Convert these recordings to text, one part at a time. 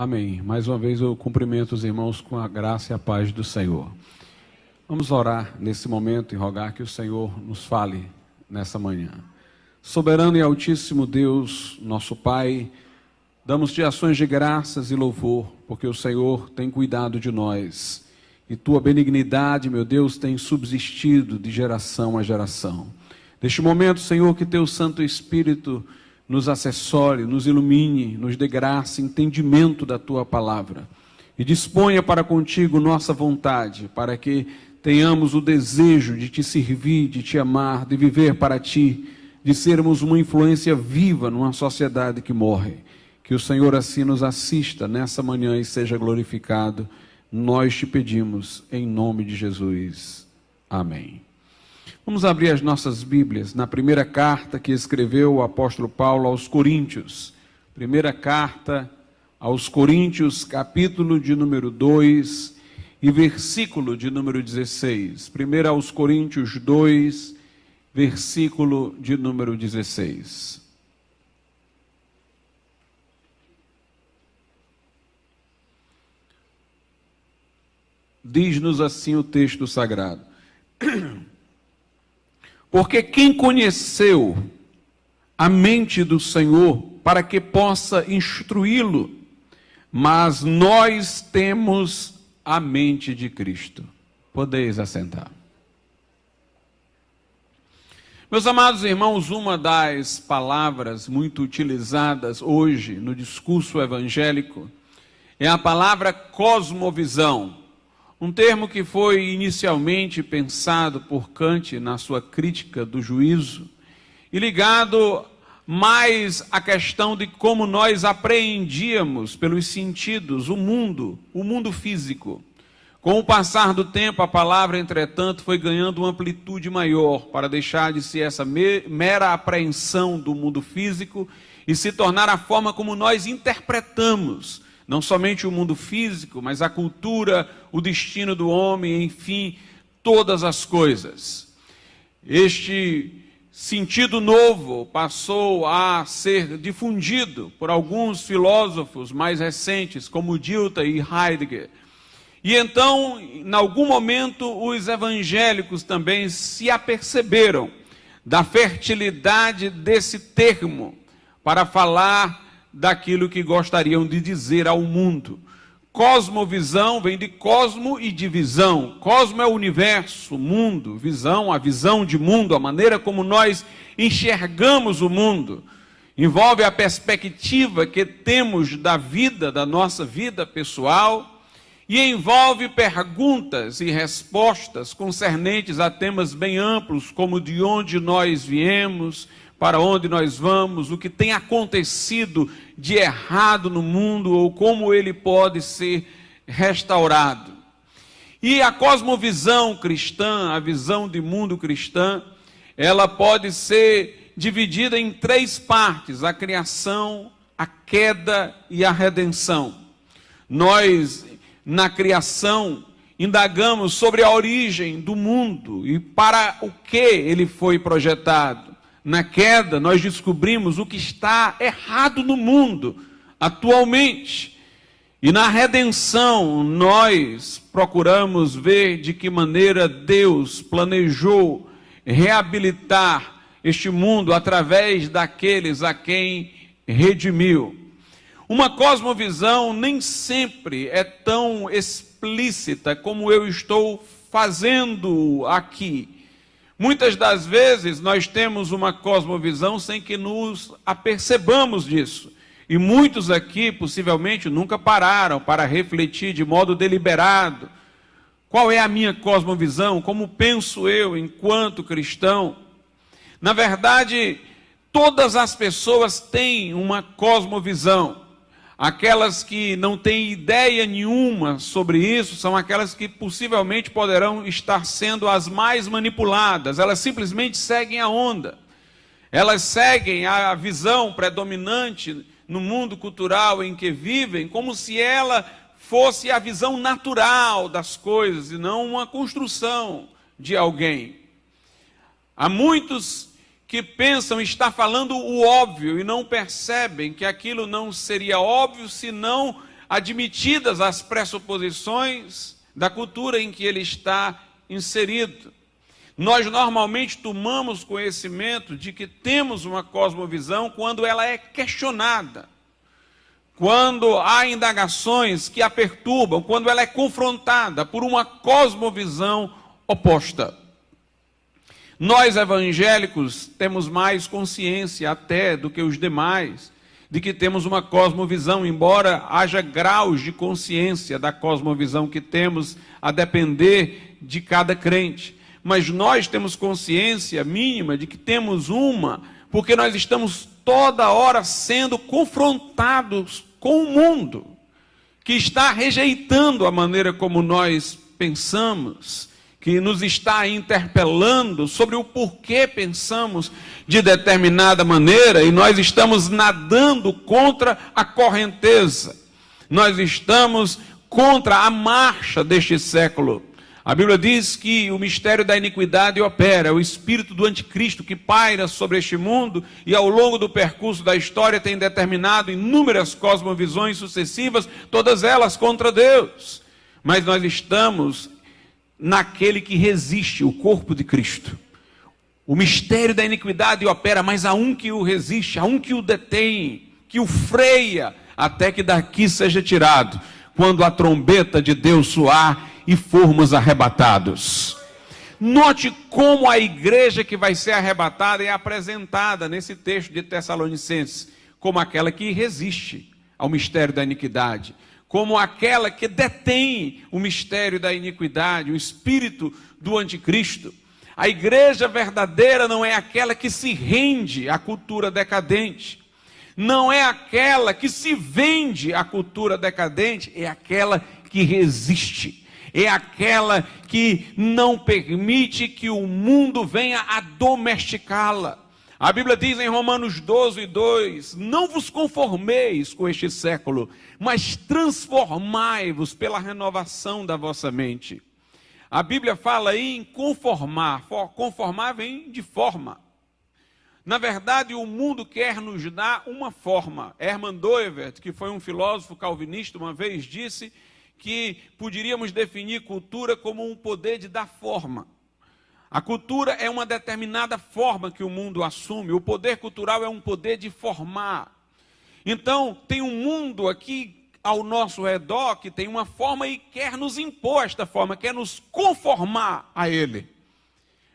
Amém. Mais uma vez eu cumprimento os irmãos com a graça e a paz do Senhor. Vamos orar nesse momento e rogar que o Senhor nos fale nessa manhã. Soberano e altíssimo Deus, nosso Pai, damos-te ações de graças e louvor, porque o Senhor tem cuidado de nós. E tua benignidade, meu Deus, tem subsistido de geração a geração. Neste momento, Senhor, que teu Santo Espírito nos assessore, nos ilumine, nos dê graça, entendimento da tua palavra. E disponha para contigo nossa vontade, para que tenhamos o desejo de te servir, de te amar, de viver para ti, de sermos uma influência viva numa sociedade que morre. Que o Senhor assim nos assista nessa manhã e seja glorificado. Nós te pedimos em nome de Jesus. Amém. Vamos abrir as nossas Bíblias na primeira carta que escreveu o apóstolo Paulo aos Coríntios. Primeira carta aos Coríntios, capítulo de número 2 e versículo de número 16. Primeira aos Coríntios 2, versículo de número 16. Diz-nos assim o texto sagrado. Porque quem conheceu a mente do Senhor para que possa instruí-lo, mas nós temos a mente de Cristo. Podeis assentar. Meus amados irmãos, uma das palavras muito utilizadas hoje no discurso evangélico é a palavra cosmovisão. Um termo que foi inicialmente pensado por Kant na sua crítica do juízo e ligado mais à questão de como nós apreendíamos pelos sentidos o mundo físico. Com o passar do tempo, a palavra, entretanto, foi ganhando uma amplitude maior para deixar de ser essa mera apreensão do mundo físico e se tornar a forma como nós interpretamos não somente o mundo físico, mas a cultura, o destino do homem, enfim, todas as coisas. Este sentido novo passou a ser difundido por alguns filósofos mais recentes, como Dilthey e Heidegger. E então, em algum momento, os evangélicos também se aperceberam da fertilidade desse termo para falar daquilo que gostariam de dizer ao mundo. Cosmovisão vem de cosmo e de visão. Cosmo é o universo, o mundo. Visão, a visão de mundo, a maneira como nós enxergamos o mundo. Envolve a perspectiva que temos da vida, da nossa vida pessoal, e envolve perguntas e respostas concernentes a temas bem amplos, como de onde nós viemos, para onde nós vamos, o que tem acontecido de errado no mundo ou como ele pode ser restaurado. E a cosmovisão cristã, a visão de mundo cristã, ela pode ser dividida em três partes: a criação, a queda e a redenção. Nós, na criação, indagamos sobre a origem do mundo e para o que ele foi projetado. Na queda, nós descobrimos o que está errado no mundo atualmente. E na redenção, nós procuramos ver de que maneira Deus planejou reabilitar este mundo através daqueles a quem redimiu. Uma cosmovisão nem sempre é tão explícita como eu estou fazendo aqui. Muitas das vezes nós temos uma cosmovisão sem que nos apercebamos disso. E muitos aqui possivelmente nunca pararam para refletir de modo deliberado. Qual é a minha cosmovisão? Como penso eu enquanto cristão? Na verdade, todas as pessoas têm uma cosmovisão. Aquelas que não têm ideia nenhuma sobre isso são aquelas que possivelmente poderão estar sendo as mais manipuladas. Elas simplesmente seguem a onda. Elas seguem a visão predominante no mundo cultural em que vivem, como se ela fosse a visão natural das coisas e não uma construção de alguém. Há muitos que pensam estar falando o óbvio e não percebem que aquilo não seria óbvio senão admitidas as pressuposições da cultura em que ele está inserido. Nós normalmente tomamos conhecimento de que temos uma cosmovisão quando ela é questionada, quando há indagações que a perturbam, quando ela é confrontada por uma cosmovisão oposta. Nós evangélicos temos mais consciência até do que os demais de que temos uma cosmovisão, embora haja graus de consciência da cosmovisão que temos a depender de cada crente. Mas nós temos consciência mínima de que temos uma, porque nós estamos toda hora sendo confrontados com o mundo, que está rejeitando a maneira como nós pensamos, que nos está interpelando sobre o porquê pensamos de determinada maneira, e nós estamos nadando contra a correnteza, nós estamos contra a marcha deste século. A Bíblia diz que o mistério da iniquidade opera, é o espírito do anticristo que paira sobre este mundo e ao longo do percurso da história tem determinado inúmeras cosmovisões sucessivas, todas elas contra Deus. Mas nós estamos naquele que resiste, o corpo de Cristo. O mistério da iniquidade opera, mas há um que o resiste, há um que o detém, que o freia, até que daqui seja tirado, quando a trombeta de Deus soar e formos arrebatados. Note como a igreja que vai ser arrebatada é apresentada nesse texto de Tessalonicenses, como aquela que resiste ao mistério da iniquidade, como aquela que detém o mistério da iniquidade, o espírito do anticristo. A igreja verdadeira não é aquela que se rende à cultura decadente, não é aquela que se vende à cultura decadente, é aquela que resiste. É aquela que não permite que o mundo venha a domesticá-la. A Bíblia diz em Romanos 12:2, não vos conformeis com este século, mas transformai-vos pela renovação da vossa mente. A Bíblia fala aí em conformar, conformar vem de forma. Na verdade, o mundo quer nos dar uma forma. Hermann Doivert, que foi um filósofo calvinista, uma vez disse que poderíamos definir cultura como um poder de dar forma. A cultura é uma determinada forma que o mundo assume, o poder cultural é um poder de formar. Então, tem um mundo aqui ao nosso redor que tem uma forma e quer nos impor esta forma, quer nos conformar a ele.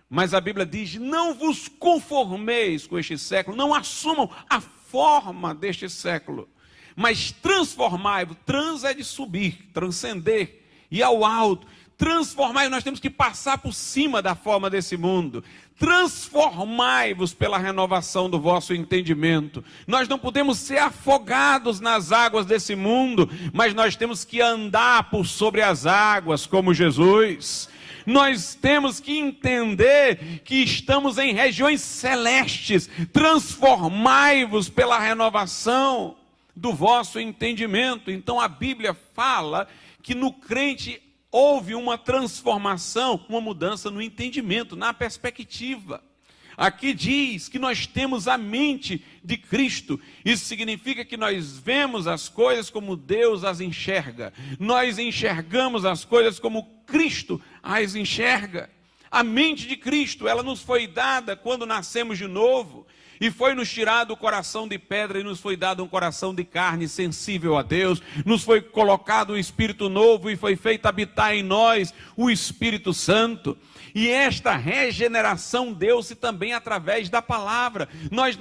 Mas a Bíblia diz, não vos conformeis com este século, não assumam a forma deste século, mas transformai-vos, trans é de subir, transcender, e ao alto, transformai-vos, nós temos que passar por cima da forma desse mundo, transformai-vos pela renovação do vosso entendimento. Nós não podemos ser afogados nas águas desse mundo, mas nós temos que andar por sobre as águas como Jesus. Nós temos que entender que estamos em regiões celestes, transformai-vos pela renovação do vosso entendimento. Então a Bíblia fala que no crente houve uma transformação, uma mudança no entendimento, na perspectiva. Aqui diz que nós temos a mente de Cristo. Isso significa que nós vemos as coisas como Deus as enxerga. Nós enxergamos as coisas como Cristo as enxerga. A mente de Cristo, ela nos foi dada quando nascemos de novo. E foi nos tirado o coração de pedra e nos foi dado um coração de carne sensível a Deus. Nos foi colocado um Espírito novo e foi feito habitar em nós o Espírito Santo. E esta regeneração deu-se também através da palavra. Nós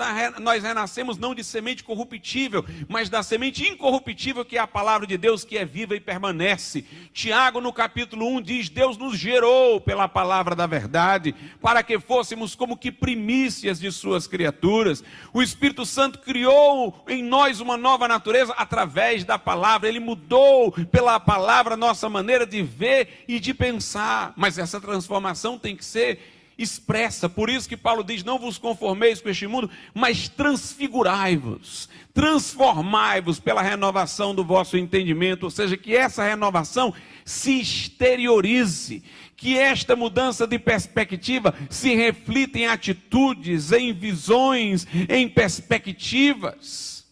renascemos não de semente corruptível, mas da semente incorruptível, que é a palavra de Deus, que é viva e permanece. Tiago, no capítulo 1, diz, Deus nos gerou pela palavra da verdade, para que fôssemos como que primícias de suas criaturas. O Espírito Santo criou em nós uma nova natureza através da palavra. Ele mudou pela palavra a nossa maneira de ver e de pensar. Mas essa transformação tem que ser expressa. Por isso que Paulo diz, não vos conformeis com este mundo, mas transfigurai-vos, transformai-vos pela renovação do vosso entendimento. Ou seja, que essa renovação se exteriorize, que esta mudança de perspectiva se reflita em atitudes, em visões, em perspectivas.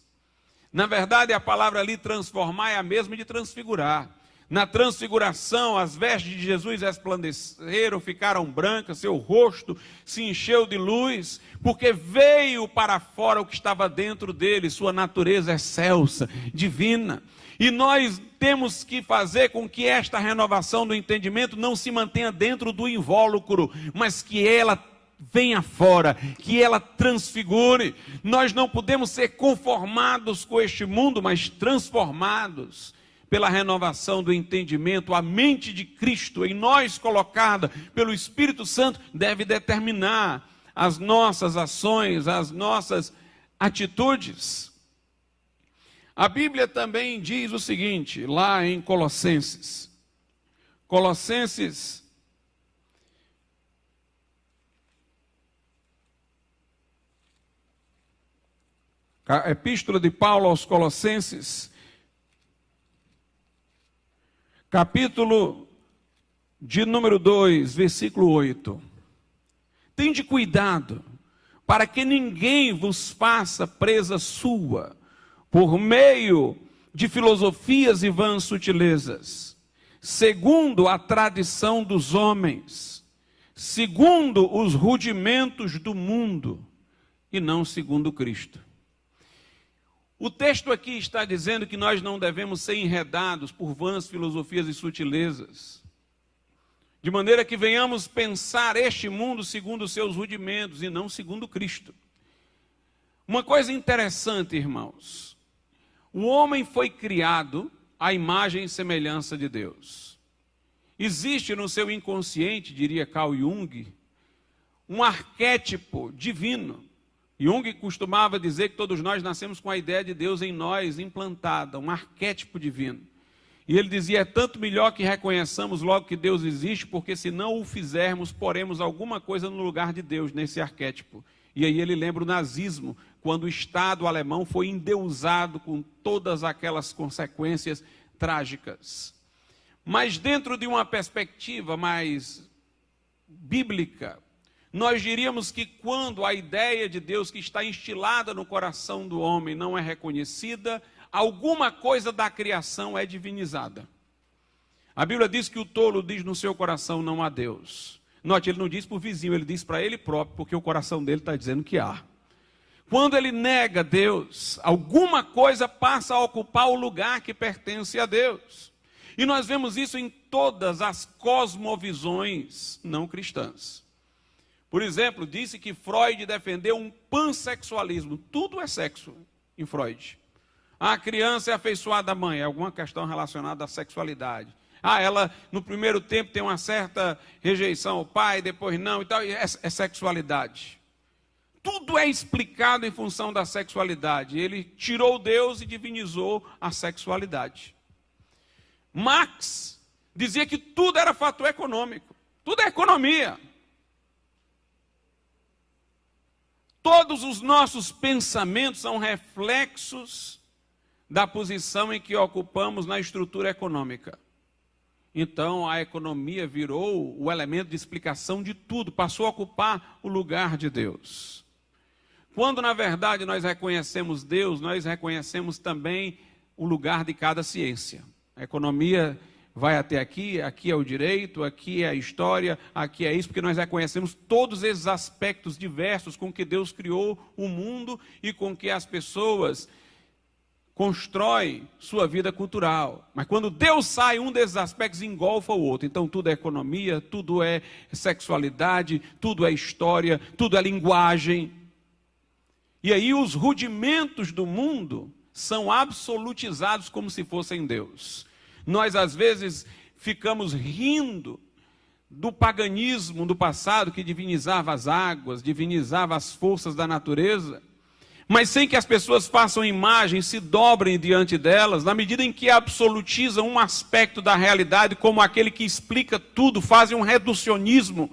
Na verdade, a palavra ali transformar é a mesma de transfigurar. Na transfiguração, as vestes de Jesus resplandeceram, ficaram brancas, seu rosto se encheu de luz, porque veio para fora o que estava dentro dele, sua natureza excelsa, divina. E nós temos que fazer com que esta renovação do entendimento não se mantenha dentro do invólucro, mas que ela venha fora, que ela transfigure. Nós não podemos ser conformados com este mundo, mas transformados pela renovação do entendimento. A mente de Cristo em nós colocada pelo Espírito Santo deve determinar as nossas ações, as nossas atitudes. A Bíblia também diz o seguinte, lá em Colossenses, a Epístola de Paulo aos Colossenses, capítulo de número 2, versículo 8. Tende cuidado, para que ninguém vos faça presa sua, por meio de filosofias e vãs sutilezas, segundo a tradição dos homens, segundo os rudimentos do mundo, e não segundo Cristo. O texto aqui está dizendo que nós não devemos ser enredados por vãs filosofias e sutilezas, de maneira que venhamos pensar este mundo segundo os seus rudimentos e não segundo Cristo. Uma coisa interessante, irmãos, o homem foi criado à imagem e semelhança de Deus. Existe no seu inconsciente, diria Carl Jung, um arquétipo divino. Jung costumava dizer que todos nós nascemos com a ideia de Deus em nós implantada, um arquétipo divino. E ele dizia, é tanto melhor que reconheçamos logo que Deus existe, porque se não o fizermos, poremos alguma coisa no lugar de Deus, nesse arquétipo. E aí ele lembra o nazismo, quando o Estado alemão foi endeusado com todas aquelas consequências trágicas. Mas dentro de uma perspectiva mais bíblica, nós diríamos que quando a ideia de Deus que está instilada no coração do homem não é reconhecida, alguma coisa da criação é divinizada. A Bíblia diz que o tolo diz no seu coração não há Deus. Note, ele não diz para o vizinho, ele diz para ele próprio, porque o coração dele está dizendo que há. Quando ele nega Deus, alguma coisa passa a ocupar o lugar que pertence a Deus. E nós vemos isso em todas as cosmovisões não cristãs. Por exemplo, disse que Freud defendeu um pansexualismo. Tudo é sexo em Freud. A criança é afeiçoada à mãe, é alguma questão relacionada à sexualidade. Ela no primeiro tempo tem uma certa rejeição ao pai, depois não e tal, é sexualidade. Tudo é explicado em função da sexualidade. Ele tirou Deus e divinizou a sexualidade. Marx dizia que tudo era fator econômico. Tudo é economia. Todos os nossos pensamentos são reflexos da posição em que ocupamos na estrutura econômica. Então, a economia virou o elemento de explicação de tudo, passou a ocupar o lugar de Deus. Quando, na verdade, nós reconhecemos Deus, nós reconhecemos também o lugar de cada ciência. A economia vai até aqui, aqui é o direito, aqui é a história, aqui é isso, porque nós reconhecemos todos esses aspectos diversos com que Deus criou o mundo e com que as pessoas constroem sua vida cultural. Mas quando Deus sai, um desses aspectos engolfa o outro. Então tudo é economia, tudo é sexualidade, tudo é história, tudo é linguagem. E aí os rudimentos do mundo são absolutizados como se fossem Deus. Nós, às vezes, ficamos rindo do paganismo do passado, que divinizava as águas, divinizava as forças da natureza, mas sem que as pessoas façam imagens, se dobrem diante delas, na medida em que absolutizam um aspecto da realidade, como aquele que explica tudo, fazem um reducionismo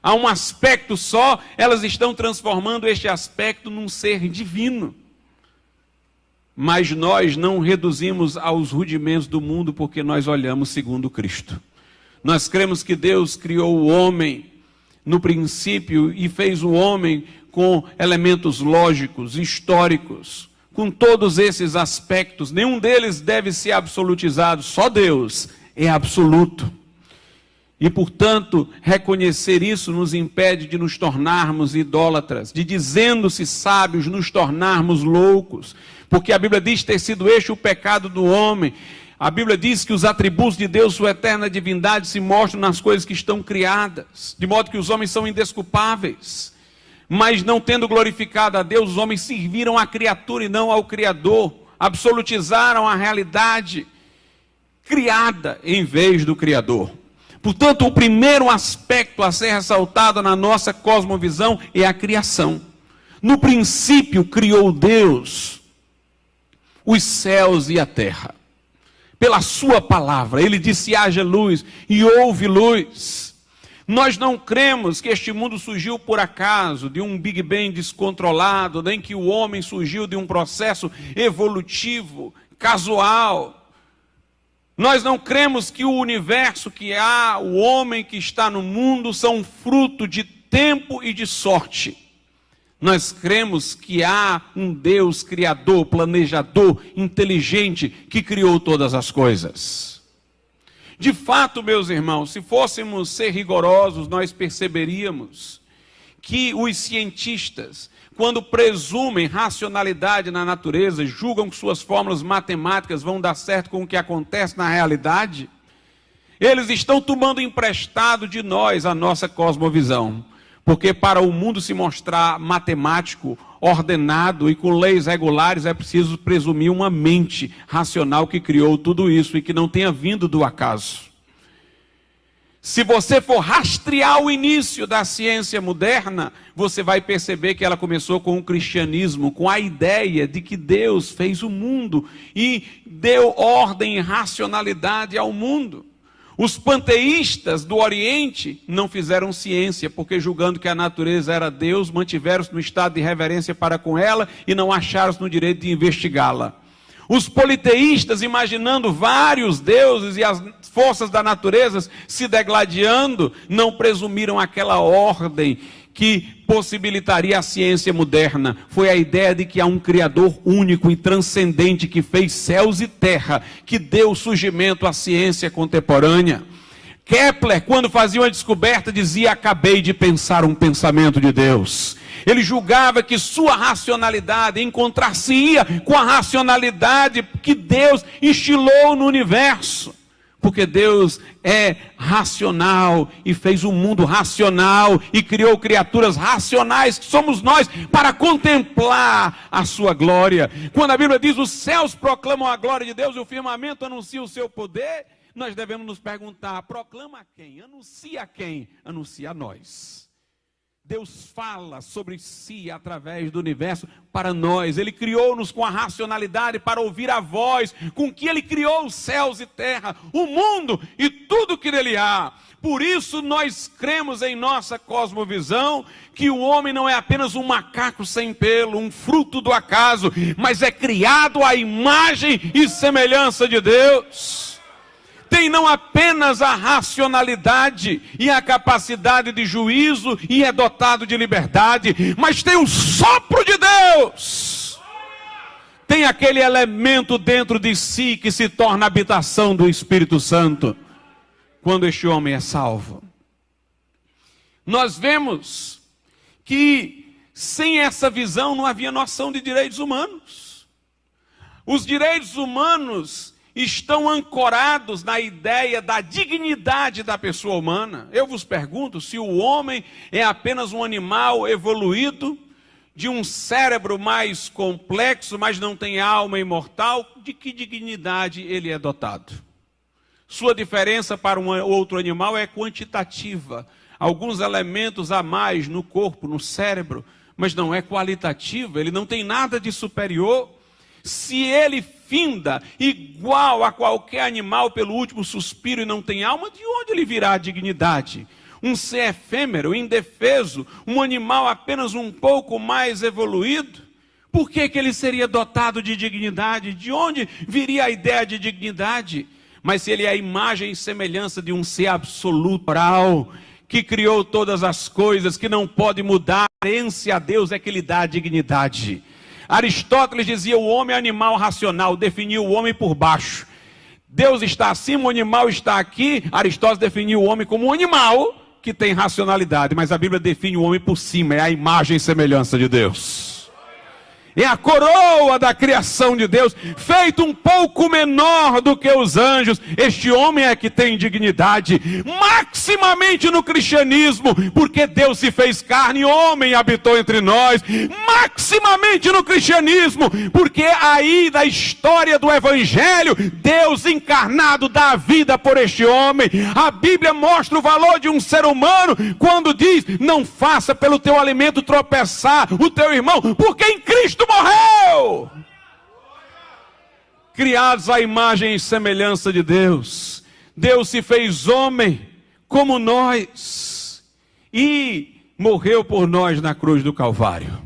a um aspecto só, elas estão transformando este aspecto num ser divino. Mas nós não reduzimos aos rudimentos do mundo porque nós olhamos segundo Cristo. Nós cremos que Deus criou o homem no princípio e fez o homem com elementos lógicos, históricos, com todos esses aspectos, nenhum deles deve ser absolutizado, só Deus é absoluto. E, portanto, reconhecer isso nos impede de nos tornarmos idólatras, de, dizendo-se sábios, nos tornarmos loucos, porque a Bíblia diz ter sido este o pecado do homem. A Bíblia diz que os atributos de Deus, sua eterna divindade, se mostram nas coisas que estão criadas, de modo que os homens são indesculpáveis. Mas não tendo glorificado a Deus, os homens serviram à criatura e não ao Criador, absolutizaram a realidade criada em vez do Criador. Portanto, o primeiro aspecto a ser ressaltado na nossa cosmovisão é a criação. No princípio criou Deus os céus e a terra. Pela sua palavra, ele disse: haja luz, e houve luz. Nós não cremos que este mundo surgiu por acaso, de um Big Bang descontrolado, nem que o homem surgiu de um processo evolutivo, casual. Nós não cremos que o universo que há, o homem que está no mundo, são fruto de tempo e de sorte. Nós cremos que há um Deus criador, planejador, inteligente, que criou todas as coisas. De fato, meus irmãos, se fôssemos ser rigorosos, nós perceberíamos que os cientistas, quando presumem racionalidade na natureza, julgam que suas fórmulas matemáticas vão dar certo com o que acontece na realidade, eles estão tomando emprestado de nós a nossa cosmovisão. Porque para o mundo se mostrar matemático, ordenado e com leis regulares, é preciso presumir uma mente racional que criou tudo isso e que não tenha vindo do acaso. Se você for rastrear o início da ciência moderna, você vai perceber que ela começou com o cristianismo, com a ideia de que Deus fez o mundo e deu ordem e racionalidade ao mundo. Os panteístas do Oriente não fizeram ciência, porque julgando que a natureza era Deus, mantiveram-se no estado de reverência para com ela e não acharam-se no direito de investigá-la. Os politeístas, imaginando vários deuses e as forças da natureza se degladiando, não presumiram aquela ordem que possibilitaria a ciência moderna. Foi a ideia de que há um Criador único e transcendente que fez céus e terra, que deu surgimento à ciência contemporânea. Kepler, quando fazia uma descoberta, dizia: acabei de pensar um pensamento de Deus. Ele julgava que sua racionalidade encontrar-se-ia com a racionalidade que Deus instilou no universo. Porque Deus é racional e fez um mundo racional e criou criaturas racionais, que somos nós, para contemplar a sua glória. Quando a Bíblia diz: os céus proclamam a glória de Deus e o firmamento anuncia o seu poder, nós devemos nos perguntar: proclama a quem? Anuncia a quem? Anuncia a nós. Deus fala sobre si através do universo para nós. Ele criou-nos com a racionalidade para ouvir a voz com que Ele criou os céus e terra, o mundo e tudo que nele há. Por isso nós cremos em nossa cosmovisão que o homem não é apenas um macaco sem pelo, um fruto do acaso, mas é criado à imagem e semelhança de Deus. Tem não apenas a racionalidade e a capacidade de juízo e é dotado de liberdade, mas tem o sopro de Deus. Tem aquele elemento dentro de si que se torna a habitação do Espírito Santo, quando este homem é salvo. Nós vemos que sem essa visão não havia noção de direitos humanos. Os direitos humanos estão ancorados na ideia da dignidade da pessoa humana. Eu vos pergunto, se o homem é apenas um animal evoluído, de um cérebro mais complexo, mas não tem alma imortal, de que dignidade ele é dotado? Sua diferença para um outro animal é quantitativa. Alguns elementos a mais no corpo, no cérebro, mas não é qualitativa, ele não tem nada de superior. Se ele finda igual a qualquer animal pelo último suspiro e não tem alma, de onde ele virá a dignidade? Um ser efêmero, indefeso, um animal apenas um pouco mais evoluído, por que ele seria dotado de dignidade? De onde viria a ideia de dignidade? Mas se ele é a imagem e semelhança de um ser absoluto, que criou todas as coisas, que não pode mudar, a herência a Deus é que lhe dá a dignidade. Aristóteles dizia o homem é animal racional, definia o homem por baixo. Deus está acima, o animal está aqui. Aristóteles definiu o homem como um animal que tem racionalidade, mas a Bíblia define o homem por cima, é a imagem e semelhança de Deus. É a coroa da criação de Deus, feito um pouco menor do que os anjos. Este homem é que tem dignidade, maximamente no cristianismo, porque Deus se fez carne e homem habitou entre nós. Maximamente no cristianismo, porque aí da história do evangelho, Deus encarnado dá a vida por este homem. A Bíblia mostra o valor de um ser humano, quando diz, não faça pelo teu alimento tropeçar o teu irmão, porque em Cristo morreu. Criados à imagem e semelhança de Deus, Deus se fez homem como nós e morreu por nós na cruz do Calvário.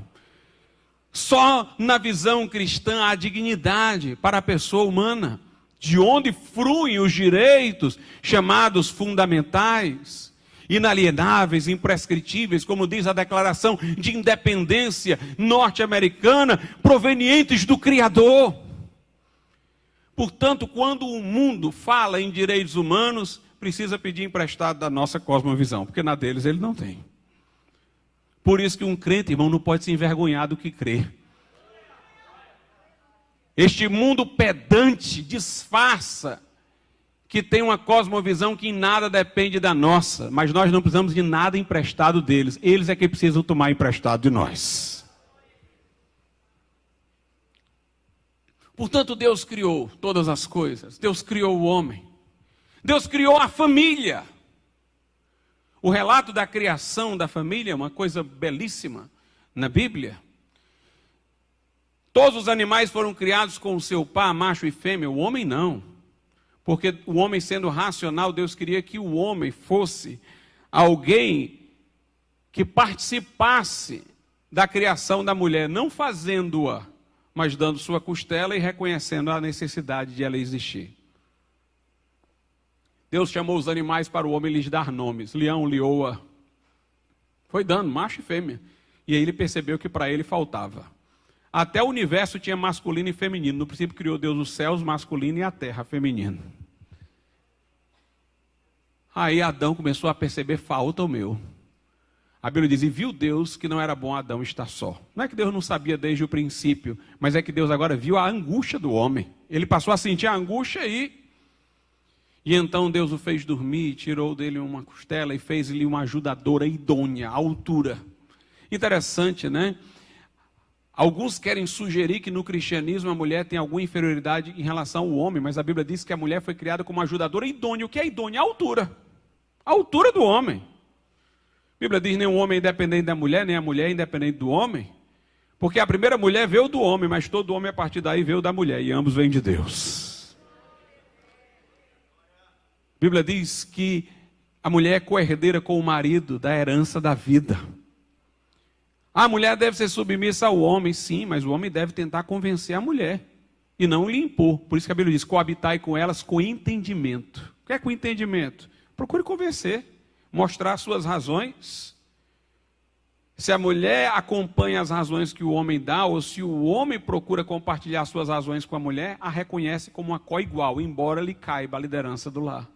Só na visão cristã há dignidade para a pessoa humana, de onde fluem os direitos chamados fundamentais, inalienáveis, imprescritíveis, como diz a Declaração de Independência norte-americana, provenientes do Criador. Portanto, quando o mundo fala em direitos humanos, precisa pedir emprestado da nossa cosmovisão, porque na deles ele não tem. Por isso que um crente, irmão, não pode se envergonhar do que crê. Este mundo pedante disfarça que tem uma cosmovisão que em nada depende da nossa, mas nós não precisamos de nada emprestado deles. Eles é que precisam tomar emprestado de nós. Portanto, Deus criou todas as coisas. Deus criou o homem. Deus criou a família. O relato da criação da família é uma coisa belíssima na Bíblia. Todos os animais foram criados com o seu par, macho e fêmea. O homem não. Porque o homem sendo racional, Deus queria que o homem fosse alguém que participasse da criação da mulher, não fazendo-a, mas dando sua costela e reconhecendo a necessidade de ela existir. Deus chamou os animais para o homem lhes dar nomes, leão, leoa. Foi dando, macho e fêmea. E aí ele percebeu que para ele faltava. Até o universo tinha masculino e feminino. No princípio criou Deus os céus masculino e a terra feminino. Aí Adão começou a perceber, falta o meu. A Bíblia diz, e viu Deus que não era bom Adão estar só. Não é que Deus não sabia desde o princípio, mas é que Deus agora viu a angústia do homem. Ele passou a sentir a angústia e então Deus o fez dormir, tirou dele uma costela e fez-lhe uma ajudadora idônea, à altura. Interessante, né? Alguns querem sugerir que no cristianismo a mulher tem alguma inferioridade em relação ao homem, mas a Bíblia diz que a mulher foi criada como ajudadora idônea. O que é idônea? A altura. A altura do homem. A Bíblia diz, nem o homem é independente da mulher, nem a mulher é independente do homem. Porque a primeira mulher veio do homem, mas todo homem a partir daí veio da mulher, e ambos vêm de Deus. A Bíblia diz que a mulher é co-herdeira com o marido da herança da vida. A mulher deve ser submissa ao homem, sim, mas o homem deve tentar convencer a mulher e não lhe impor. Por isso que a Bíblia diz, coabitai com elas com entendimento. O que é com entendimento? Procure convencer, mostrar suas razões. Se a mulher acompanha as razões que o homem dá, ou se o homem procura compartilhar suas razões com a mulher, a reconhece como uma co-igual, embora lhe caiba a liderança do lar.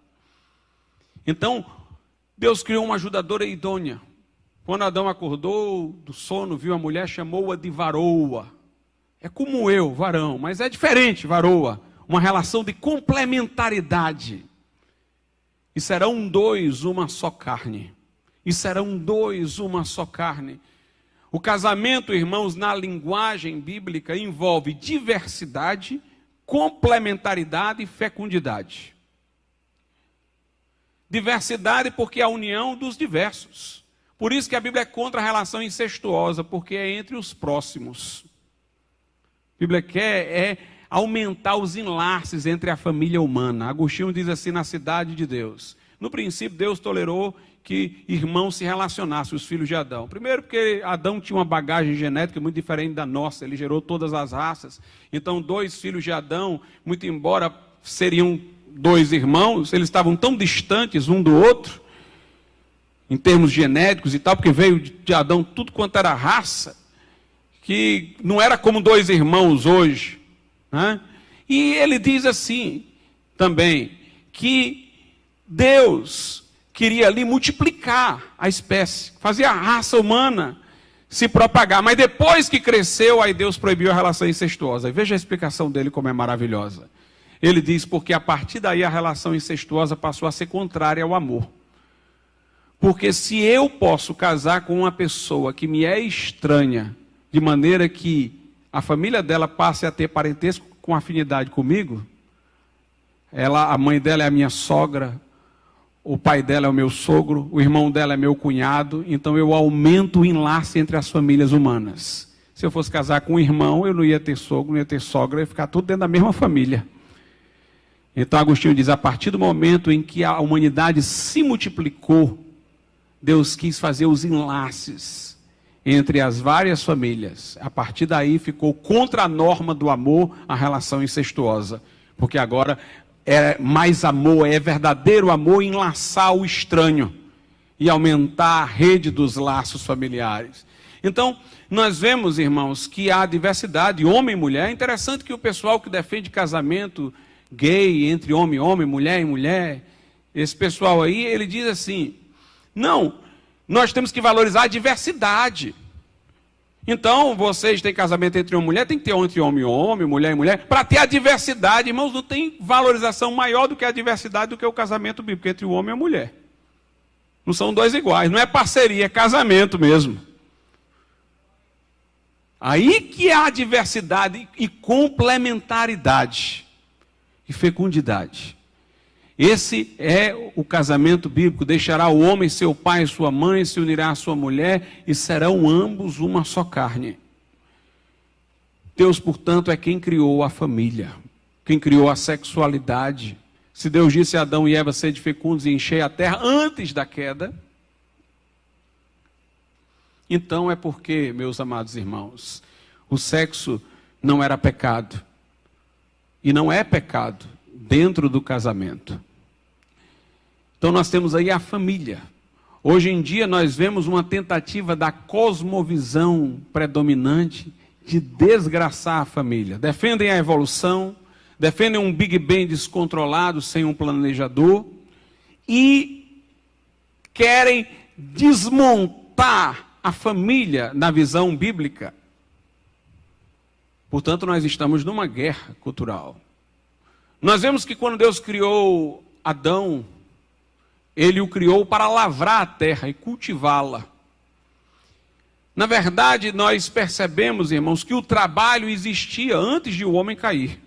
Então, Deus criou uma ajudadora idônea. Quando Adão acordou do sono, viu a mulher, chamou-a de varoa. É como eu, varão, mas é diferente, varoa. Uma relação de complementaridade. E serão dois uma só carne. E serão dois uma só carne. O casamento, irmãos, na linguagem bíblica, envolve diversidade, complementaridade e fecundidade. Diversidade porque é a união dos diversos. Por isso que a Bíblia é contra a relação incestuosa, porque é entre os próximos. A Bíblia quer aumentar os enlaces entre a família humana. Agostinho diz assim na Cidade de Deus. No princípio, Deus tolerou que irmãos se relacionassem, os filhos de Adão. Primeiro porque Adão tinha uma bagagem genética muito diferente da nossa, ele gerou todas as raças. Então, dois filhos de Adão, muito embora seriam dois irmãos, eles estavam tão distantes um do outro, em termos genéticos e tal, porque veio de Adão tudo quanto era raça, que não era como dois irmãos hoje, né? E ele diz assim também, que Deus queria ali multiplicar a espécie, fazer a raça humana se propagar, mas depois que cresceu, aí Deus proibiu a relação incestuosa. E veja a explicação dele como é maravilhosa. Ele diz, porque a partir daí a relação incestuosa passou a ser contrária ao amor. Porque se eu posso casar com uma pessoa que me é estranha, de maneira que a família dela passe a ter parentesco com afinidade comigo, a mãe dela é a minha sogra, o pai dela é o meu sogro, o irmão dela é meu cunhado, então eu aumento o enlace entre as famílias humanas. Se eu fosse casar com um irmão, eu não ia ter sogro, não ia ter sogra, ia ficar tudo dentro da mesma família. Então Agostinho diz, a partir do momento em que a humanidade se multiplicou, Deus quis fazer os enlaces entre as várias famílias. A partir daí ficou contra a norma do amor a relação incestuosa. Porque agora é mais amor, é verdadeiro amor enlaçar o estranho e aumentar a rede dos laços familiares. Então, nós vemos, irmãos, que há diversidade, homem e mulher. É interessante que o pessoal que defende casamento gay entre homem e homem, mulher e mulher, esse pessoal aí, ele diz assim, não, nós temos que valorizar a diversidade. Então, vocês têm casamento entre uma mulher, tem que ter entre homem e homem, mulher e mulher, para ter a diversidade. Irmãos, não tem valorização maior do que a diversidade do que o casamento bíblico entre o homem e a mulher. Não são dois iguais, não é parceria, é casamento mesmo. Aí que há diversidade e complementaridade e fecundidade. Esse é o casamento bíblico. Deixará o homem seu pai e sua mãe, se unirá à sua mulher e serão ambos uma só carne. Deus, portanto, é quem criou a família, quem criou a sexualidade. Se Deus disse a Adão e Eva, sede fecundos e enchei a terra antes da queda, então é porque, meus amados irmãos, o sexo não era pecado. E não é pecado dentro do casamento. Então nós temos aí a família. Hoje em dia nós vemos uma tentativa da cosmovisão predominante de desgraçar a família. Defendem a evolução, defendem um Big Bang descontrolado, sem um planejador, e querem desmontar a família na visão bíblica. Portanto, nós estamos numa guerra cultural. Nós vemos que quando Deus criou Adão, Ele o criou para lavrar a terra e cultivá-la. Na verdade, nós percebemos, irmãos, que o trabalho existia antes de o homem cair.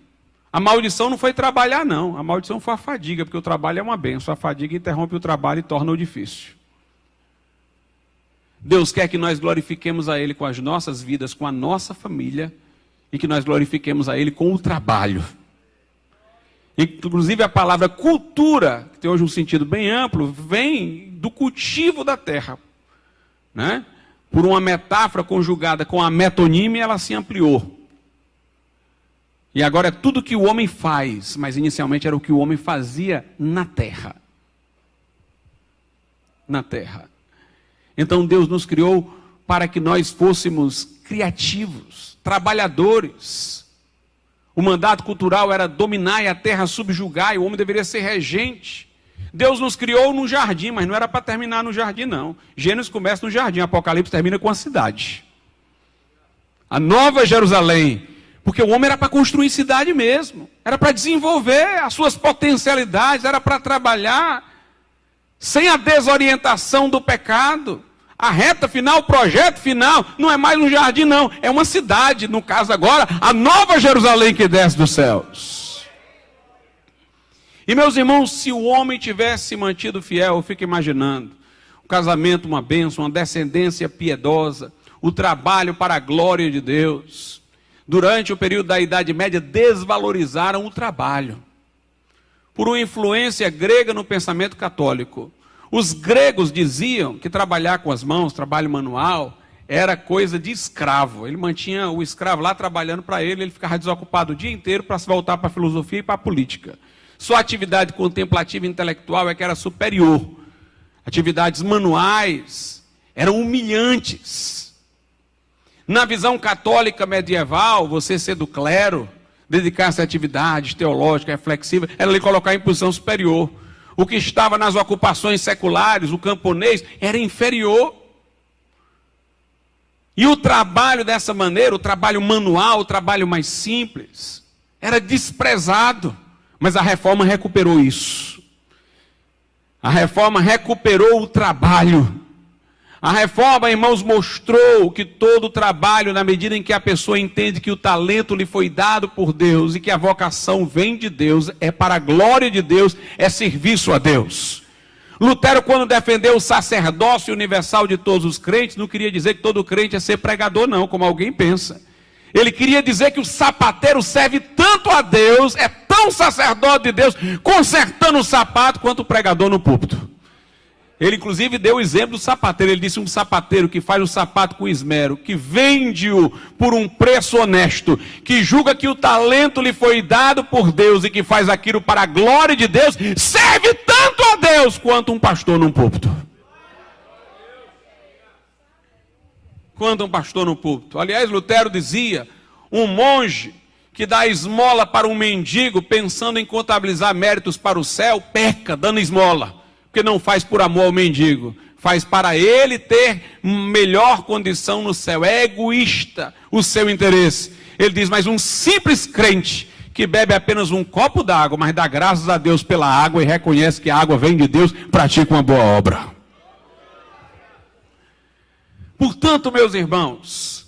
A maldição não foi trabalhar, não. A maldição foi a fadiga, porque o trabalho é uma bênção. A fadiga interrompe o trabalho e torna-o difícil. Deus quer que nós glorifiquemos a Ele com as nossas vidas, com a nossa família, e que nós glorifiquemos a Ele com o trabalho. Inclusive a palavra cultura, que tem hoje um sentido bem amplo, vem do cultivo da terra, né? Por uma metáfora conjugada com a metonímia, ela se ampliou. E agora é tudo que o homem faz, mas inicialmente era o que o homem fazia na terra. Na terra. Então Deus nos criou para que nós fôssemos criativos, trabalhadores. O mandato cultural era dominar a terra, subjugar, e o homem deveria ser regente. Deus nos criou num jardim, mas não era para terminar no jardim, não. Gênesis começa no jardim, Apocalipse termina com a cidade. A nova Jerusalém. Porque o homem era para construir cidade mesmo. Era para desenvolver as suas potencialidades, era para trabalhar sem a desorientação do pecado. A reta final, o projeto final, não é mais um jardim, não. É uma cidade, no caso agora, a nova Jerusalém que desce dos céus. E meus irmãos, se o homem tivesse mantido fiel, eu fico imaginando, o casamento uma bênção, uma descendência piedosa, o trabalho para a glória de Deus. Durante o período da Idade Média, desvalorizaram o trabalho. Por uma influência grega no pensamento católico. Os gregos diziam que trabalhar com as mãos, trabalho manual, era coisa de escravo. Ele mantinha o escravo lá trabalhando para ele, ele ficava desocupado o dia inteiro para se voltar para a filosofia e para a política. Sua atividade contemplativa e intelectual é que era superior. Atividades manuais eram humilhantes. Na visão católica medieval, você ser do clero, dedicar-se a atividades teológicas, reflexivas, era lhe colocar em posição superior. O que estava nas ocupações seculares, o camponês, era inferior. E o trabalho dessa maneira, o trabalho manual, o trabalho mais simples, era desprezado. Mas a reforma recuperou isso. A reforma recuperou o trabalho. A reforma, irmãos, mostrou que todo o trabalho, na medida em que a pessoa entende que o talento lhe foi dado por Deus e que a vocação vem de Deus, é para a glória de Deus, é serviço a Deus. Lutero, quando defendeu o sacerdócio universal de todos os crentes, não queria dizer que todo crente é ser pregador, não, como alguém pensa. Ele queria dizer que o sapateiro serve tanto a Deus, é tão sacerdote de Deus, consertando o sapato, quanto o pregador no púlpito. Ele, inclusive, deu o exemplo do sapateiro. Ele disse: um sapateiro que faz o sapato com esmero, que vende-o por um preço honesto, que julga que o talento lhe foi dado por Deus e que faz aquilo para a glória de Deus, serve tanto a Deus quanto um pastor num púlpito. Quanto um pastor no púlpito. Aliás, Lutero dizia: um monge que dá esmola para um mendigo, pensando em contabilizar méritos para o céu, peca dando esmola. Porque não faz por amor ao mendigo, faz para ele ter melhor condição no céu. É egoísta o seu interesse. Ele diz: mas um simples crente que bebe apenas um copo d'água, mas dá graças a Deus pela água e reconhece que a água vem de Deus, pratica uma boa obra. Portanto, meus irmãos,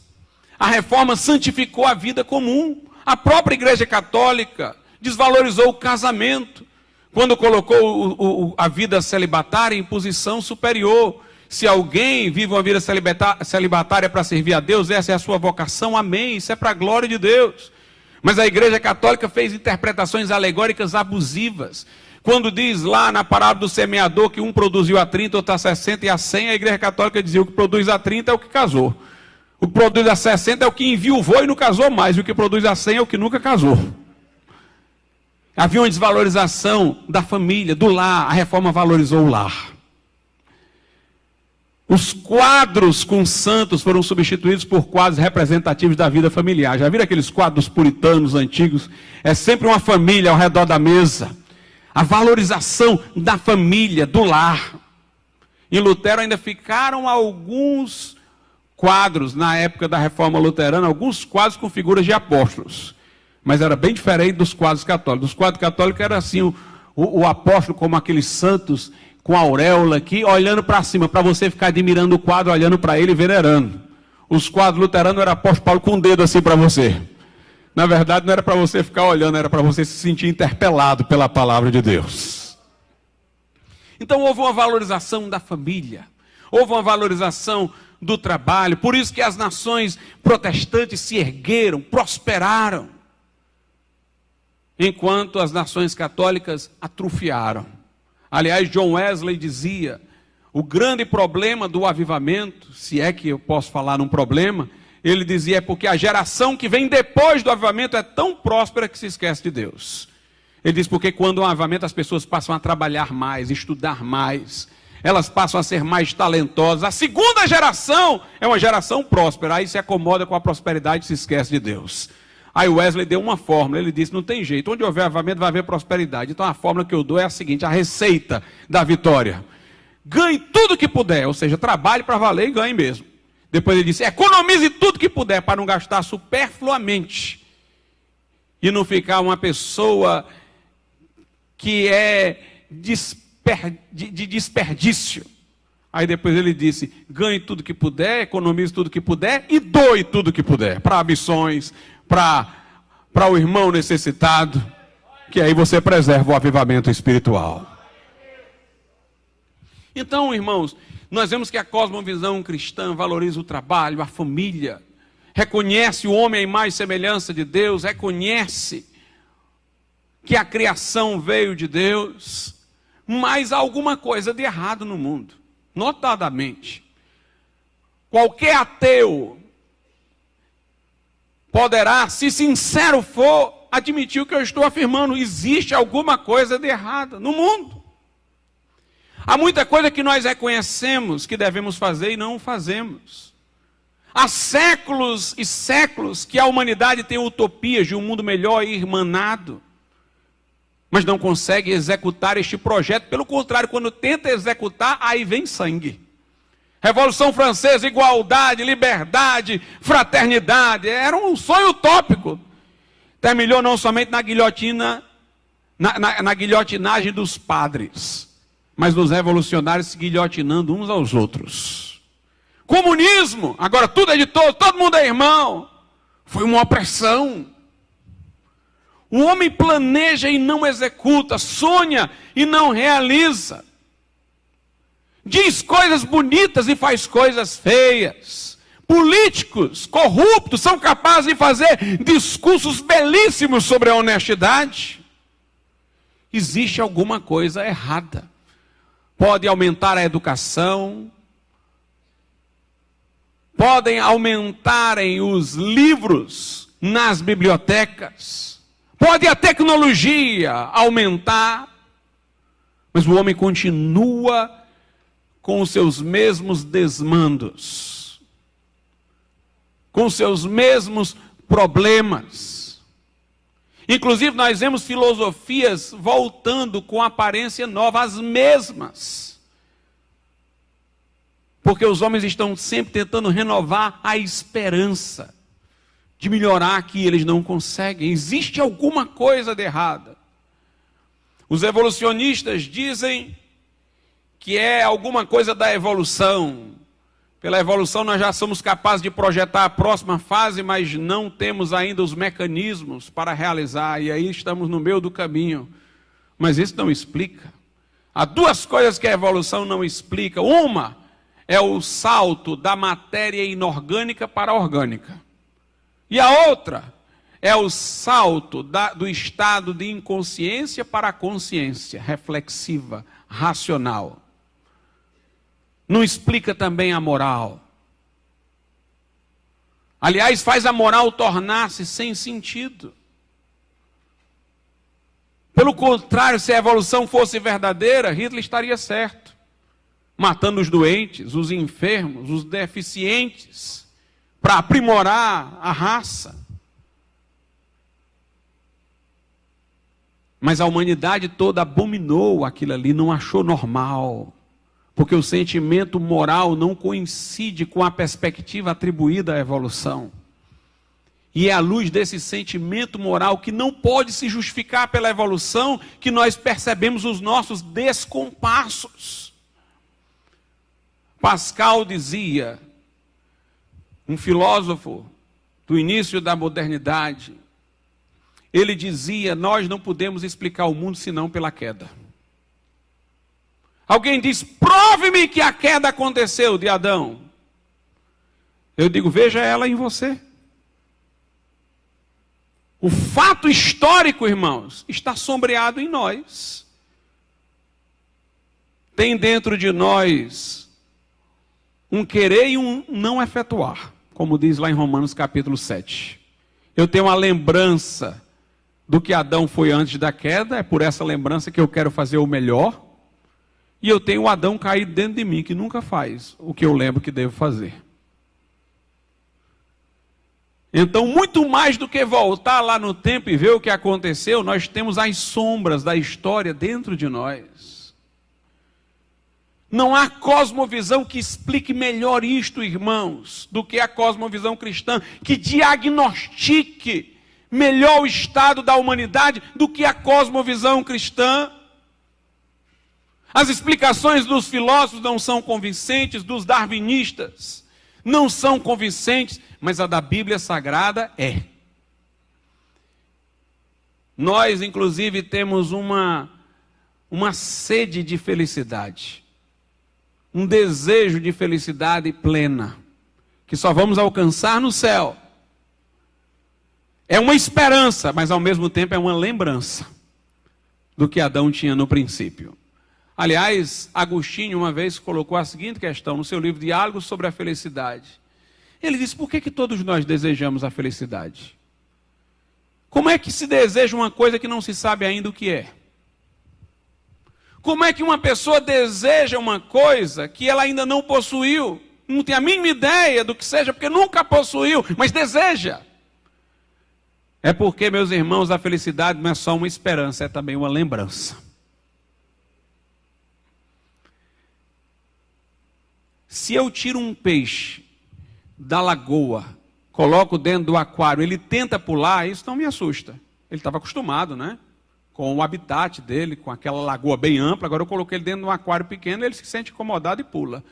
a reforma santificou a vida comum. A própria Igreja Católica desvalorizou o casamento, quando colocou a vida celibatária em posição superior. Se alguém vive uma vida celibatária para servir a Deus, essa é a sua vocação, amém, isso é para a glória de Deus. Mas a Igreja Católica fez interpretações alegóricas abusivas. Quando diz lá na parábola do semeador que um produziu a 30, outro a 60 e a 100, a Igreja Católica dizia: o que produz a 30 é o que casou. O que produz a 60 é o que enviuvou e não casou mais. E o que produz a 100 é o que nunca casou. Havia uma desvalorização da família, do lar. A reforma valorizou o lar. Os quadros com santos foram substituídos por quadros representativos da vida familiar. Já viram aqueles quadros puritanos antigos? É sempre uma família ao redor da mesa. A valorização da família, do lar. Em Lutero ainda ficaram alguns quadros, na época da reforma luterana, alguns quadros com figuras de apóstolos. Mas era bem diferente dos quadros católicos. Os quadros católicos era assim, o apóstolo como aqueles santos com a auréola aqui, olhando para cima, para você ficar admirando o quadro, olhando para ele e venerando. Os quadros luteranos era o apóstolo Paulo com o dedo assim para você. Na verdade, não era para você ficar olhando, era para você se sentir interpelado pela palavra de Deus. Então houve uma valorização da família, houve uma valorização do trabalho. Por isso que as nações protestantes se ergueram, prosperaram, enquanto as nações católicas atrofiaram. Aliás, John Wesley dizia: o grande problema do avivamento, se é que eu posso falar num problema, ele dizia, é porque a geração que vem depois do avivamento é tão próspera que se esquece de Deus. Ele diz: porque quando há um avivamento as pessoas passam a trabalhar mais, estudar mais, elas passam a ser mais talentosas. A segunda geração é uma geração próspera, aí se acomoda com a prosperidade e se esquece de Deus. Aí Wesley deu uma fórmula, ele disse: não tem jeito, onde houver avivamento vai haver prosperidade. Então a fórmula que eu dou é a seguinte, a receita da vitória: ganhe tudo que puder, ou seja, trabalhe para valer e ganhe mesmo. Depois ele disse: economize tudo que puder para não gastar superfluamente e não ficar uma pessoa que é de desperdício. Aí depois ele disse: ganhe tudo que puder, economize tudo que puder e doe tudo que puder, para missões, para o irmão necessitado, que aí você preserva o avivamento espiritual. Então, irmãos, nós vemos que a cosmovisão cristã valoriza o trabalho, a família, reconhece o homem à imagem e semelhança de Deus, reconhece que a criação veio de Deus, mas há alguma coisa de errado no mundo. Notadamente, qualquer ateu poderá, se sincero for, admitir o que eu estou afirmando: existe alguma coisa de errada no mundo. Há muita coisa que nós reconhecemos que devemos fazer e não fazemos. Há séculos e séculos que a humanidade tem utopias de um mundo melhor e irmanado, mas não consegue executar este projeto. Pelo contrário, quando tenta executar, aí vem sangue. Revolução Francesa, igualdade, liberdade, fraternidade, era um sonho utópico. Terminou não somente na guilhotina, na guilhotinagem dos padres, mas nos revolucionários se guilhotinando uns aos outros. Comunismo, agora tudo é de todo mundo é irmão. Foi uma opressão. O homem planeja e não executa, sonha e não realiza. Diz coisas bonitas e faz coisas feias. Políticos corruptos são capazes de fazer discursos belíssimos sobre a honestidade. Existe alguma coisa errada. Pode aumentar a educação, podem aumentarem os livros nas bibliotecas, pode a tecnologia aumentar, mas o homem continua com os seus mesmos desmandos, com os seus mesmos problemas. Inclusive nós vemos filosofias voltando com aparência nova, as mesmas. Porque os homens estão sempre tentando renovar a esperança de melhorar que eles não conseguem. Existe alguma coisa de errada. Os evolucionistas dizem que é alguma coisa da evolução. Pela evolução nós já somos capazes de projetar a próxima fase, mas não temos ainda os mecanismos para realizar. E aí estamos no meio do caminho. Mas isso não explica. Há duas coisas que a evolução não explica. Uma é o salto da matéria inorgânica para a orgânica. E a outra é o salto do estado de inconsciência para a consciência reflexiva, racional. Não explica também a moral. Aliás, faz a moral tornar-se sem sentido. Pelo contrário, se a evolução fosse verdadeira, Hitler estaria certo. Matando os doentes, os enfermos, os deficientes, para aprimorar a raça. Mas a humanidade toda abominou aquilo ali, não achou normal, porque o sentimento moral não coincide com a perspectiva atribuída à evolução. E é à luz desse sentimento moral que não pode se justificar pela evolução que nós percebemos os nossos descompassos. Pascal dizia, um filósofo do início da modernidade, ele dizia, nós não podemos explicar o mundo senão pela queda. Alguém diz, prove-me que a queda aconteceu de Adão. Eu digo, veja ela em você. O fato histórico, irmãos, está sombreado em nós. Tem dentro de nós um querer e um não efetuar, como diz lá em Romanos capítulo 7. Eu tenho uma lembrança do que Adão foi antes da queda, é por essa lembrança que eu quero fazer o melhor, e eu tenho o Adão caído dentro de mim, que nunca faz o que eu lembro que devo fazer. Então, muito mais do que voltar lá no tempo e ver o que aconteceu, nós temos as sombras da história dentro de nós. Não há cosmovisão que explique melhor isto, irmãos, do que a cosmovisão cristã, que diagnostique melhor o estado da humanidade do que a cosmovisão cristã. As explicações dos filósofos não são convincentes, dos darwinistas não são convincentes, mas a da Bíblia Sagrada é. Nós, inclusive, temos uma sede de felicidade, um desejo de felicidade plena, que só vamos alcançar no céu. É uma esperança, mas ao mesmo tempo é uma lembrança do que Adão tinha no princípio. Aliás, Agostinho uma vez colocou a seguinte questão no seu livro Diálogos sobre a Felicidade. Ele disse, por que todos nós desejamos a felicidade? Como é que se deseja uma coisa que não se sabe ainda o que é? Como é que uma pessoa deseja uma coisa que ela ainda não possuiu? não tem a mínima ideia do que seja, porque nunca possuiu, mas deseja. É porque, meus irmãos, a felicidade não é só uma esperança, é também uma lembrança. Se eu tiro um peixe da lagoa, coloco dentro do aquário, ele tenta pular, isso não me assusta. Ele estava acostumado, né? Com o habitat dele, com aquela lagoa bem ampla. Agora eu coloquei ele dentro de um aquário pequeno, ele se sente incomodado e pula.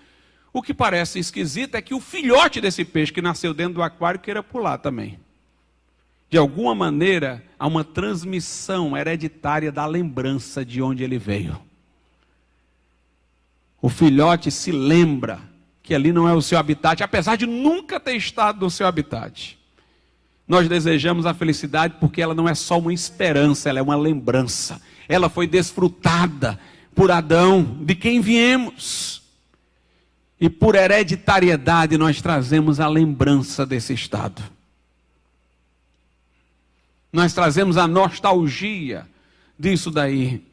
O que parece esquisito é que o filhote desse peixe que nasceu dentro do aquário queira pular também. De alguma maneira, há uma transmissão hereditária da lembrança de onde ele veio. O filhote se lembra que ali não é o seu habitat, apesar de nunca ter estado no seu habitat. Nós desejamos a felicidade porque ela não é só uma esperança, ela é uma lembrança. Ela foi desfrutada por Adão, de quem viemos. E por hereditariedade nós trazemos a lembrança desse estado. Nós trazemos a nostalgia disso daí.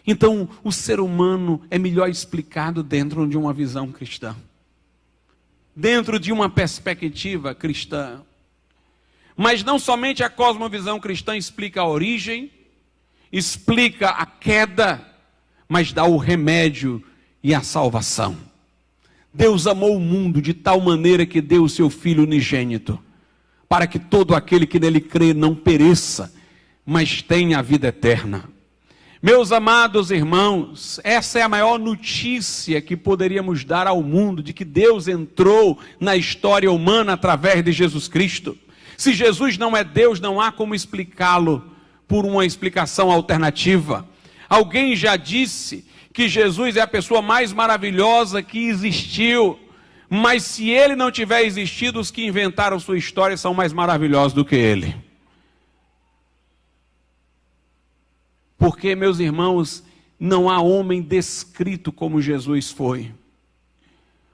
Então, o ser humano é melhor explicado dentro de uma visão cristã. Dentro de uma perspectiva cristã. Mas não somente a cosmovisão cristã explica a origem, explica a queda, mas dá o remédio e a salvação. Deus amou o mundo de tal maneira que deu o seu Filho unigênito, para que todo aquele que nele crê não pereça, mas tenha a vida eterna. Meus amados irmãos, essa é a maior notícia que poderíamos dar ao mundo, de que Deus entrou na história humana através de Jesus Cristo. Se Jesus não é Deus, não há como explicá-lo por uma explicação alternativa. Alguém já disse que Jesus é a pessoa mais maravilhosa que existiu, mas se ele não tiver existido, os que inventaram sua história são mais maravilhosos do que ele. Porque, meus irmãos, não há homem descrito como Jesus foi.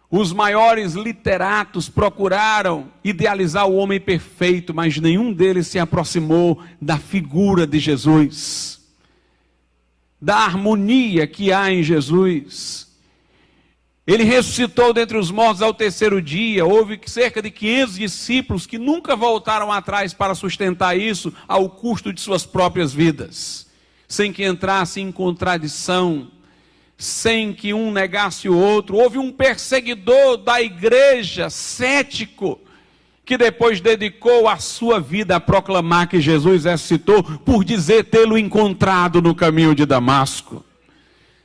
Os maiores literatos procuraram idealizar o homem perfeito, mas nenhum deles se aproximou da figura de Jesus, da harmonia que há em Jesus. Ele ressuscitou dentre os mortos ao terceiro dia. Houve cerca de 500 discípulos que nunca voltaram atrás para sustentar isso ao custo de suas próprias vidas, sem que entrasse em contradição, sem que um negasse o outro. Houve um perseguidor da igreja, cético, que depois dedicou a sua vida a proclamar que Jesus ressuscitou, por dizer tê-lo encontrado no caminho de Damasco.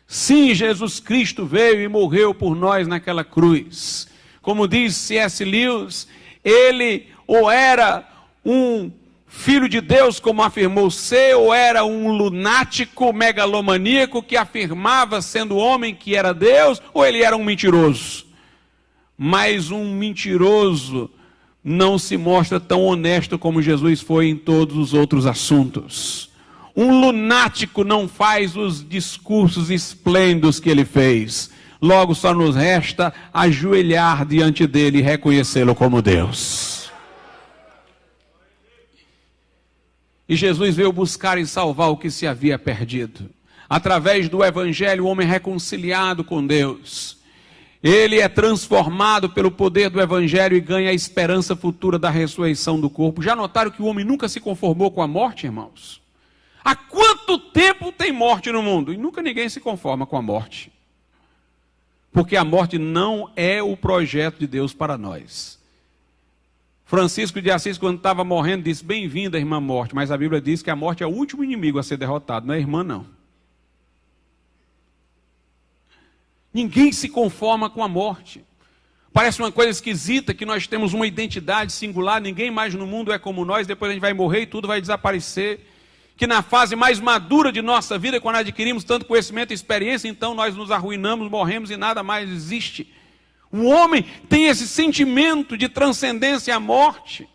Sim, Jesus Cristo veio e morreu por nós naquela cruz. Como diz C.S. Lewis, ele ou era um filho de Deus, como afirmou ser, ou era um lunático megalomaníaco que afirmava, sendo homem, que era Deus, ou ele era um mentiroso. Mas um mentiroso não se mostra tão honesto como Jesus foi em todos os outros assuntos. Um lunático não faz os discursos esplêndidos que ele fez. Logo só nos resta ajoelhar diante dele e reconhecê-lo como Deus. E Jesus veio buscar e salvar o que se havia perdido. Através do Evangelho, o homem é reconciliado com Deus. Ele é transformado pelo poder do Evangelho e ganha a esperança futura da ressurreição do corpo. Já notaram que o homem nunca se conformou com a morte, irmãos? Há quanto tempo tem morte no mundo? E nunca ninguém se conforma com a morte. Porque a morte não é o projeto de Deus para nós. Francisco de Assis, quando estava morrendo, disse: bem-vinda, irmã morte. Mas a Bíblia diz que a morte é o último inimigo a ser derrotado, não é irmã, não. Ninguém se conforma com a morte. Parece uma coisa esquisita que nós temos uma identidade singular, ninguém mais no mundo é como nós, depois a gente vai morrer e tudo vai desaparecer. Que na fase mais madura de nossa vida, quando adquirimos tanto conhecimento e experiência, então nós nos arruinamos, morremos e nada mais existe. O homem tem esse sentimento de transcendência à morte.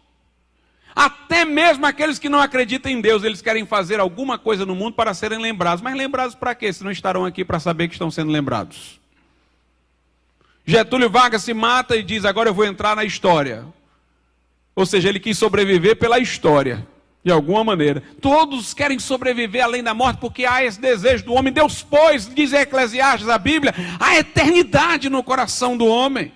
Até mesmo aqueles que não acreditam em Deus, eles querem fazer alguma coisa no mundo para serem lembrados. Mas lembrados para quê? Se não estarão aqui para saber que estão sendo lembrados. Getúlio Vargas se mata e diz: agora eu vou entrar na história. Ou seja, ele quis sobreviver pela história, de alguma maneira. Todos querem sobreviver além da morte, porque há esse desejo do homem. Deus pôs, diz Eclesiastes, a Bíblia, a eternidade no coração do homem.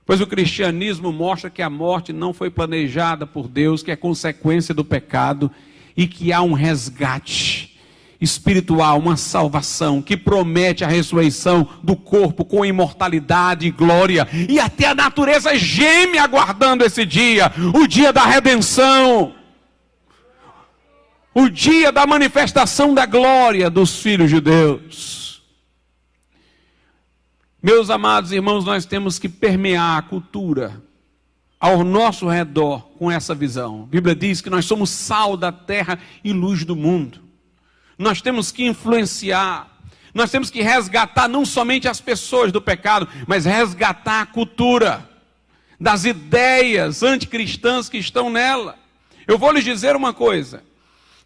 Pois o cristianismo mostra que a morte não foi planejada por Deus, que é consequência do pecado e que há um resgate espiritual, uma salvação que promete a ressurreição do corpo com imortalidade e glória. E até a natureza geme aguardando esse dia, o dia da redenção, o dia da manifestação da glória dos filhos de Deus. Meus amados irmãos, nós temos que permear a cultura ao nosso redor com essa visão. A Bíblia diz que nós somos sal da terra e luz do mundo. Nós temos que influenciar, nós temos que resgatar não somente as pessoas do pecado, mas resgatar a cultura das ideias anticristãs que estão nela. Eu vou lhes dizer uma coisa: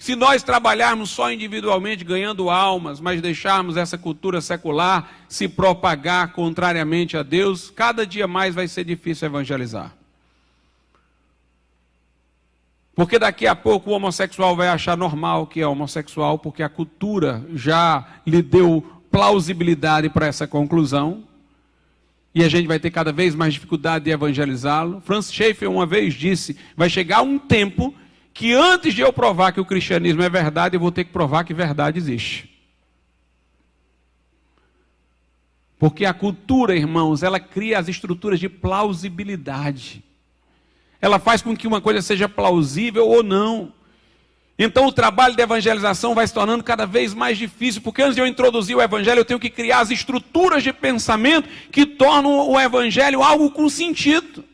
se nós trabalharmos só individualmente ganhando almas, mas deixarmos essa cultura secular se propagar contrariamente a Deus, cada dia mais vai ser difícil evangelizar. Porque daqui a pouco o homossexual vai achar normal que é homossexual, porque a cultura já lhe deu plausibilidade para essa conclusão. E a gente vai ter cada vez mais dificuldade de evangelizá-lo. Francis Schaeffer uma vez disse: vai chegar um tempo que antes de eu provar que o cristianismo é verdade, eu vou ter que provar que verdade existe. Porque a cultura, irmãos, ela cria as estruturas de plausibilidade. Ela faz com que uma coisa seja plausível ou não. Então o trabalho de evangelização vai se tornando cada vez mais difícil, porque antes de eu introduzir o evangelho, eu tenho que criar as estruturas de pensamento que tornam o evangelho algo com sentido.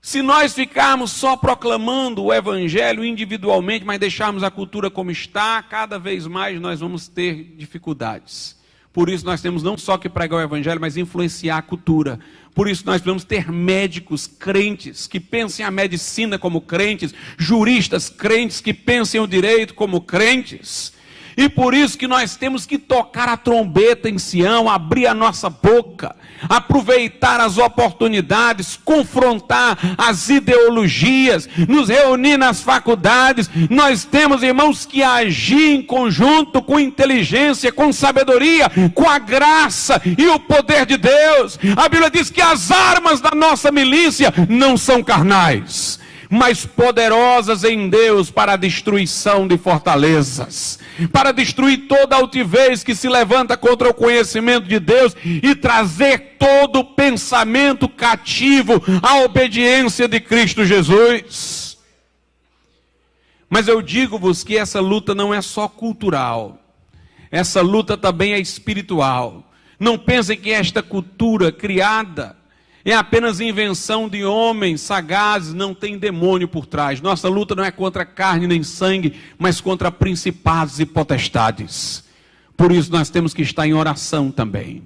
Se nós ficarmos só proclamando o evangelho individualmente, mas deixarmos a cultura como está, cada vez mais nós vamos ter dificuldades. Por isso nós temos não só que pregar o evangelho, mas influenciar a cultura. Por isso nós devemos ter médicos crentes que pensem a medicina como crentes, juristas crentes que pensem o direito como crentes. E por isso que nós temos que tocar a trombeta em Sião, abrir a nossa boca, aproveitar as oportunidades, confrontar as ideologias, nos reunir nas faculdades. Nós temos, irmãos, que agir em conjunto com inteligência, com sabedoria, com a graça e o poder de Deus. A Bíblia diz que as armas da nossa milícia não são carnais, mas poderosas em Deus para a destruição de fortalezas, para destruir toda altivez que se levanta contra o conhecimento de Deus e trazer todo pensamento cativo à obediência de Cristo Jesus. Mas eu digo-vos que essa luta não é só cultural, essa luta também é espiritual. Não pensem que esta cultura criada é apenas invenção de homens sagazes, não tem demônio por trás. Nossa luta não é contra carne nem sangue, mas contra principados e potestades. Por isso nós temos que estar em oração também.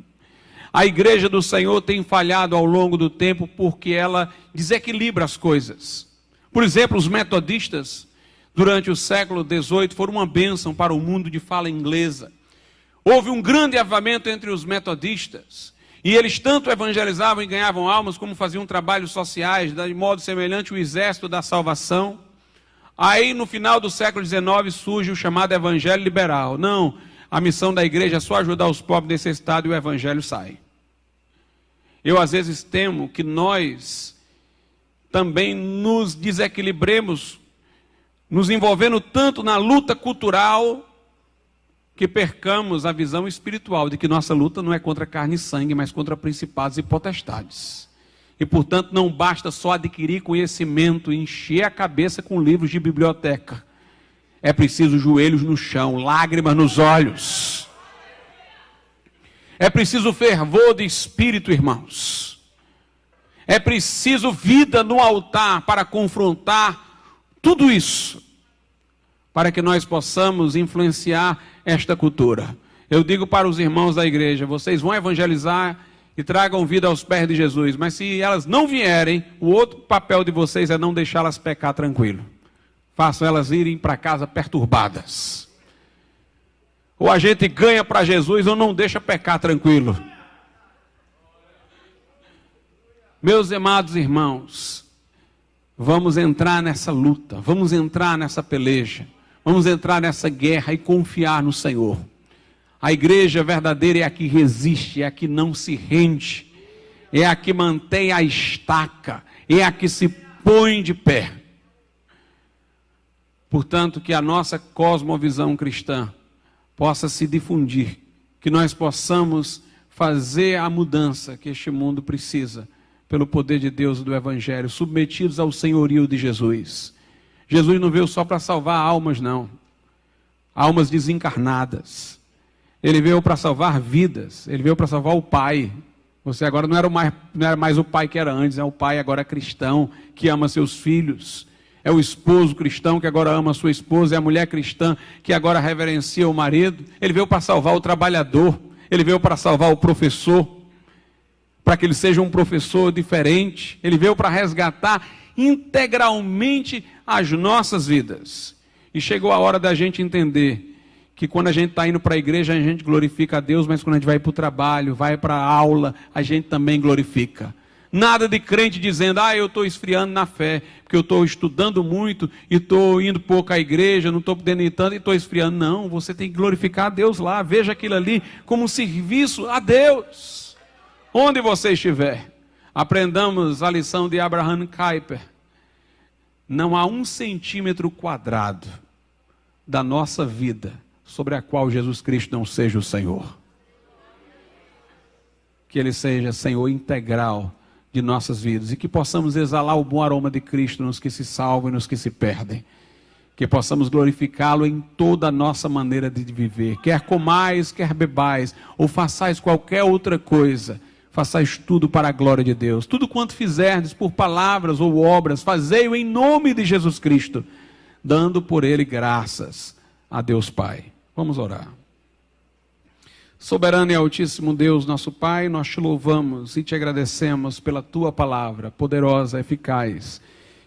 A igreja do Senhor tem falhado ao longo do tempo porque ela desequilibra as coisas. Por exemplo, os metodistas, durante o século XVIII, foram uma bênção para o mundo de fala inglesa. Houve um grande avivamento entre os metodistas. E eles tanto evangelizavam e ganhavam almas, como faziam trabalhos sociais, de modo semelhante ao exército da salvação. Aí, no final do século XIX, surge o chamado evangelho liberal. Não, a missão da igreja é só ajudar os pobres necessitados e o evangelho sai. Eu, às vezes, temo que nós também nos desequilibremos, nos envolvendo tanto na luta cultural, que percamos a visão espiritual de que nossa luta não é contra carne e sangue, mas contra principados e potestades. E, portanto, não basta só adquirir conhecimento e encher a cabeça com livros de biblioteca. É preciso joelhos no chão, lágrimas nos olhos. É preciso fervor de espírito, irmãos. É preciso vida no altar para confrontar tudo isso, para que nós possamos influenciar esta cultura. Eu digo para os irmãos da igreja: vocês vão evangelizar e tragam vida aos pés de Jesus, mas se elas não vierem, o outro papel de vocês é não deixá-las pecar tranquilo. Façam elas irem para casa perturbadas. Ou a gente ganha para Jesus ou não deixa pecar tranquilo. Meus amados irmãos, vamos entrar nessa luta, vamos entrar nessa peleja. Vamos entrar nessa guerra e confiar no Senhor. A igreja verdadeira é a que resiste, é a que não se rende, é a que mantém a estaca, é a que se põe de pé. Portanto, que a nossa cosmovisão cristã possa se difundir, que nós possamos fazer a mudança que este mundo precisa, pelo poder de Deus e do Evangelho, submetidos ao senhorio de Jesus. Jesus não veio só para salvar almas, não. Almas desencarnadas. Ele veio para salvar vidas. Ele veio para salvar o Pai. Você agora não era mais o pai que era antes, é o pai agora cristão, que ama seus filhos. É o esposo cristão que agora ama a sua esposa, é a mulher cristã que agora reverencia o marido. Ele veio para salvar o trabalhador, ele veio para salvar o professor, para que ele seja um professor diferente. Ele veio para resgatar integralmente as nossas vidas. E chegou a hora da gente entender que quando a gente está indo para a igreja, a gente glorifica a Deus, mas quando a gente vai para o trabalho, vai para a aula, a gente também glorifica. Nada de crente dizendo, eu estou esfriando na fé, porque eu estou estudando muito, e estou indo pouco à igreja, não estou podendo ir tanto, e estou esfriando. Não, você tem que glorificar a Deus lá, veja aquilo ali como um serviço a Deus. Onde você estiver, aprendamos a lição de Abraham Kuyper. Não há 1 centímetro quadrado da nossa vida sobre a qual Jesus Cristo não seja o Senhor. Que Ele seja Senhor integral de nossas vidas, e que possamos exalar o bom aroma de Cristo nos que se salvam e nos que se perdem. Que possamos glorificá-lo em toda a nossa maneira de viver. Quer comais, quer bebais, ou façais qualquer outra coisa, façais tudo para a glória de Deus. Tudo quanto fizerdes por palavras ou obras, fazei-o em nome de Jesus Cristo, dando por Ele graças a Deus Pai. Vamos orar. Soberano e altíssimo Deus, nosso Pai, nós te louvamos e te agradecemos pela tua palavra, poderosa, eficaz,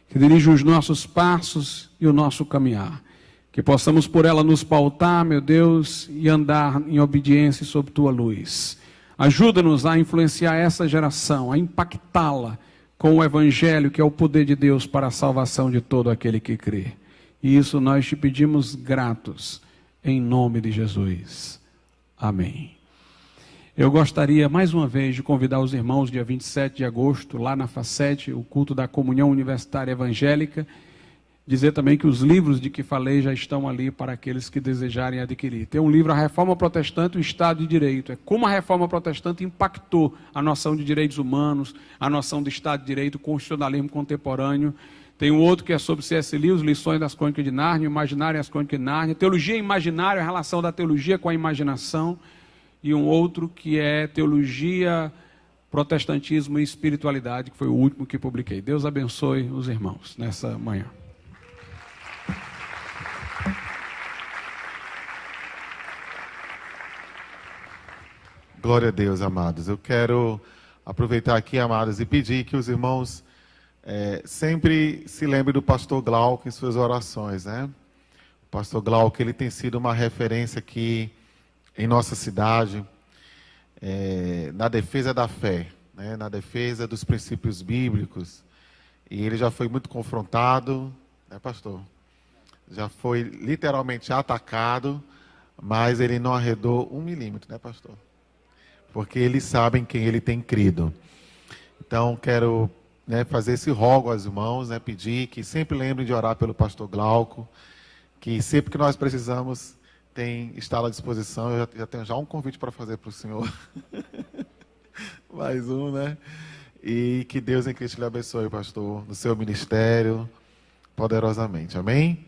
que dirige os nossos passos e o nosso caminhar. Que possamos por ela nos pautar, meu Deus, e andar em obediência sob tua luz. Ajuda-nos a influenciar essa geração, a impactá-la com o Evangelho, que é o poder de Deus para a salvação de todo aquele que crê. E isso nós te pedimos gratos, em nome de Jesus. Amém. Eu gostaria mais uma vez de convidar os irmãos, dia 27 de agosto, lá na FACET, o culto da Comunhão Universitária Evangélica. Dizer também que os livros de que falei já estão ali para aqueles que desejarem adquirir. Tem um livro, A Reforma Protestante e o Estado de Direito. É como a Reforma Protestante impactou a noção de direitos humanos, a noção de Estado de Direito, o constitucionalismo contemporâneo. Tem um outro que é sobre C.S. Lewis, Lições das Crônicas de Nárnia, Imaginário e as Crônicas de Nárnia, Teologia Imaginária, a relação da teologia com a imaginação, e um outro que é Teologia, Protestantismo e Espiritualidade, que foi o último que publiquei. Deus abençoe os irmãos nessa manhã. Glória a Deus, amados. Eu quero aproveitar aqui, amados, e pedir que os irmãos sempre se lembrem do pastor Glauco em suas orações, né? O pastor Glauco, ele tem sido uma referência aqui em nossa cidade, na defesa da fé, né? Na defesa dos princípios bíblicos. E ele já foi muito confrontado, né, pastor? Já foi literalmente atacado, mas ele não arredou 1 milímetro, né, pastor? Porque eles sabem quem ele tem crido. Então, quero fazer esse rogo aos irmãos, pedir que sempre lembrem de orar pelo pastor Glauco, que sempre que nós precisamos, está à disposição. Eu já tenho um convite para fazer para o senhor. Mais um, né? E que Deus em Cristo lhe abençoe, pastor, no seu ministério, poderosamente. Amém?